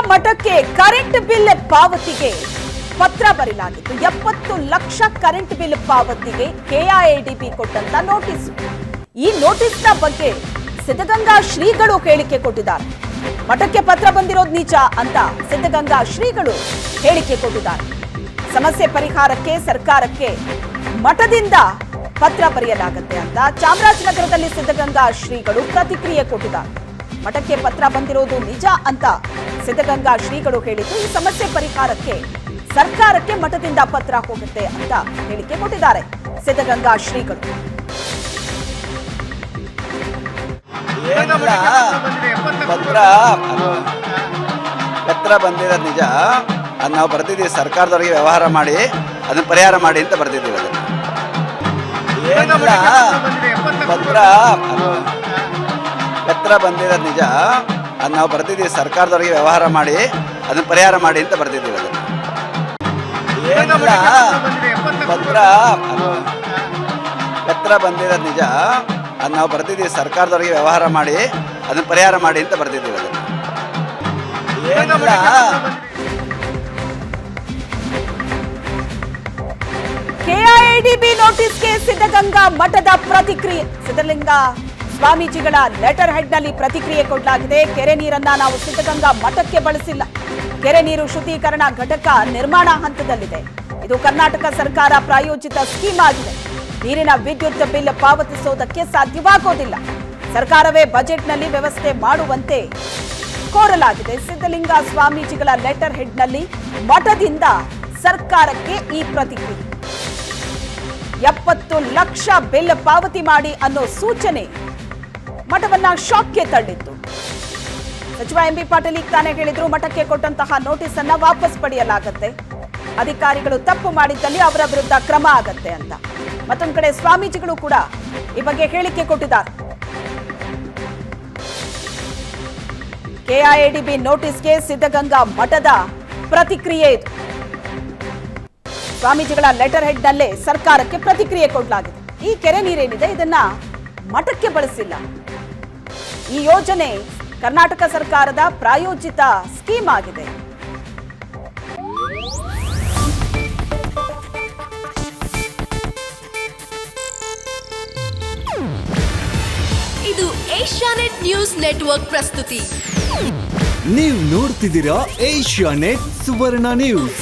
ಮಠಕ್ಕೆ current bill ಪಾವತಿಗೆ ಪತ್ರ ಬರೆಯಲಾಗಿತ್ತು. 70 ಲಕ್ಷ ಕರೆಂಟ್ ಬಿಲ್ ಪಾವತಿಗೆ ಕೆಐಎಡಿಬಿ ಕೊಟ್ಟಂತ ನೋಟಿಸ್. ಈ ನೋಟಿಸ್ನ ಬಗ್ಗೆ ಸಿದ್ಧಗಂಗಾ ಶ್ರೀಗಳು ಹೇಳಿಕೆ ಕೊಟ್ಟಿದ್ದಾರೆ. ಮಠಕ್ಕೆ ಪತ್ರ ಬಂದಿರೋದು ನಿಜ ಅಂತ ಸಿದ್ಧಗಂಗಾ ಶ್ರೀಗಳು ಹೇಳಿಕೆ ಕೊಟ್ಟಿದ್ದಾರೆ. ಸಮಸ್ಯೆ ಪರಿಹಾರಕ್ಕೆ ಸರ್ಕಾರಕ್ಕೆ ಮಠದಿಂದ ಪತ್ರ ಬರೆಯಲಾಗುತ್ತೆ ಅಂತ ಚಾಮರಾಜನಗರದಲ್ಲಿ ಸಿದ್ಧಗಂಗಾ ಶ್ರೀಗಳು ಪ್ರತಿಕ್ರಿಯೆ ಕೊಟ್ಟಿದ್ದಾರೆ. ಮಠಕ್ಕೆ ಪತ್ರ ಬಂದಿರೋದು ನಿಜ ಅಂತ ಸಿದ್ಧಗಂಗಾ ಶ್ರೀಗಳು ಹೇಳಿದ್ದು, ಈ ಸಮಸ್ಯೆ ಪರಿಹಾರಕ್ಕೆ ಸರ್ಕಾರಕ್ಕೆ ಮಠದಿಂದ ಪತ್ರ ಹೋಗುತ್ತೆ ಅಂತ ಹೇಳಿಕೆ ಕೊಟ್ಟಿದ್ದಾರೆ ಸಿದ್ಧಗಂಗಾ ಶ್ರೀಗಳು. ಪತ್ರ ಬಂದಿರೋದು ನಿಜ, ಅದು ನಾವು ಬರ್ತಿದ್ದೀವಿ. ಸರ್ಕಾರದವರಿಗೆ ವ್ಯವಹಾರ ಮಾಡಿ ಅದನ್ನ ಪರಿಹಾರ ಮಾಡಿ ಅಂತ ಬರ್ತಿದ್ದೀವಿ. ಪತ್ರ ಬಂದಿರೋದು ನಿಜ, ಅದು ನಾವು ಬರ್ತಿದ್ದೀವಿ. ಸರ್ಕಾರದವರಿಗೆ ವ್ಯವಹಾರ ಮಾಡಿ ಅದನ್ನ ಪರಿಹಾರ ಮಾಡಿ ಅಂತ ಬರ್ತಿದ್ದೀವಿ. ಪತ್ರ ಬಂದಿರೋದು ನಿಜ, ಅದು ನಾವು ಬರ್ತಿದ್ದೀವಿ. ಸರ್ಕಾರದವರಿಗೆ ವ್ಯವಹಾರ ಮಾಡಿ ಅದನ್ನ ಪರಿಹಾರ ಮಾಡಿ ಅಂತ ಬರ್ತಿದ್ದೀವಿ. ಕೆಐಎಡಿಬಿ ನೋಟಿಸ್ಗೆ ಸಿದ್ಧಗಂಗಾ ಮಠದ ಪ್ರತಿಕ್ರಿಯೆ. ಸಿದ್ಧಲಿಂಗ ಸ್ವಾಮೀಜಿಗಳ ಲೆಟರ್ ಹೆಡ್ ನಲ್ಲಿ ಪ್ರತಿಕ್ರಿಯೆ ಕೊಡಲಾಗಿದೆ. ಕೆರೆ ನೀರನ್ನ ನಾವು ಸಿದ್ಧಗಂಗಾ ಮಠಕ್ಕೆ ಬಳಸಿಲ್ಲ. ಕೆರೆ ನೀರು ಶುದ್ಧೀಕರಣ ಘಟಕ ನಿರ್ಮಾಣ ಹಂತದಲ್ಲಿದೆ. ಇದು ಕರ್ನಾಟಕ ಸರ್ಕಾರ ಪ್ರಾಯೋಜಿತ ಸ್ಕೀಮ್ ಆಗಿದೆ. ನೀರಿನ ವಿದ್ಯುತ್ ಬಿಲ್ ಪಾವತಿಸೋದಕ್ಕೆ ಸಾಧ್ಯವಾಗೋದಿಲ್ಲ. ಸರ್ಕಾರವೇ ಬಜೆಟ್ನಲ್ಲಿ ವ್ಯವಸ್ಥೆ ಮಾಡುವಂತೆ ಕೋರಲಾಗಿದೆ. ಸಿದ್ಧಲಿಂಗ ಸ್ವಾಮೀಜಿಗಳ ಲೆಟರ್ ಹೆಡ್ ನಲ್ಲಿ ಮಠದಿಂದ ಸರ್ಕಾರಕ್ಕೆ ಈ ಪ್ರತಿಕ್ರಿಯೆ. 70 ಲಕ್ಷ ಬಿಲ್ ಪಾವತಿ ಮಾಡಿ ಅನ್ನೋ ಸೂಚನೆ ಮಠವನ್ನ ಶಾಕ್ಗೆ ತಳ್ಳಿತ್ತು. ಸಚಿವ ಎಂಬಿ ಪಾಟೀಲ್ ಈಗ ತಾನೇ ಹೇಳಿದ್ರು, ಮಠಕ್ಕೆ ಕೊಟ್ಟಂತಹ ನೋಟಿಸ್ ಅನ್ನ ವಾಪಸ್ ಪಡೆಯಲಾಗುತ್ತೆ. ಅಧಿಕಾರಿಗಳು ತಪ್ಪು ಮಾಡಿದ್ದಲ್ಲಿ ಅವರ ವಿರುದ್ಧ ಕ್ರಮ ಆಗತ್ತೆ ಅಂತ. ಮತ್ತೊಂದು ಕಡೆ ಸ್ವಾಮೀಜಿಗಳು ಕೂಡ ಈ ಬಗ್ಗೆ ಹೇಳಿಕೆ ಕೊಟ್ಟಿದ್ದಾರೆ. ಕೆಐಎಡಿಬಿ ನೋಟಿಸ್ಗೆ ಸಿದ್ಧಗಂಗಾ ಮಠದ ಪ್ರತಿಕ್ರಿಯೆ ಇದು. ಸ್ವಾಮೀಜಿಗಳ ಲೆಟರ್ ಹೆಡ್ ನಲ್ಲೇ ಸರ್ಕಾರಕ್ಕೆ ಪ್ರತಿಕ್ರಿಯೆ ಕೊಡಲಾಗಿದೆ. ಈ ಕೆರೆ ನೀರೇನಿದೆ ಇದನ್ನ ಮಠಕ್ಕೆ ಬಳಸಿಲ್ಲ. ಈ ಯೋಜನೆ ಕರ್ನಾಟಕ ಸರ್ಕಾರದ ಪ್ರಾಯೋಜಿತ ಸ್ಕೀಮ್ ಆಗಿದೆ. ಇದು ಏಷ್ಯಾನೆಟ್ ನ್ಯೂಸ್ ನೆಟ್ವರ್ಕ್ ಪ್ರಸ್ತುತಿ. ನೀವು ನೋಡ್ತಿದ್ದೀರಾ ಏಷ್ಯಾನೆಟ್ ಸುವರ್ಣ ನ್ಯೂಸ್.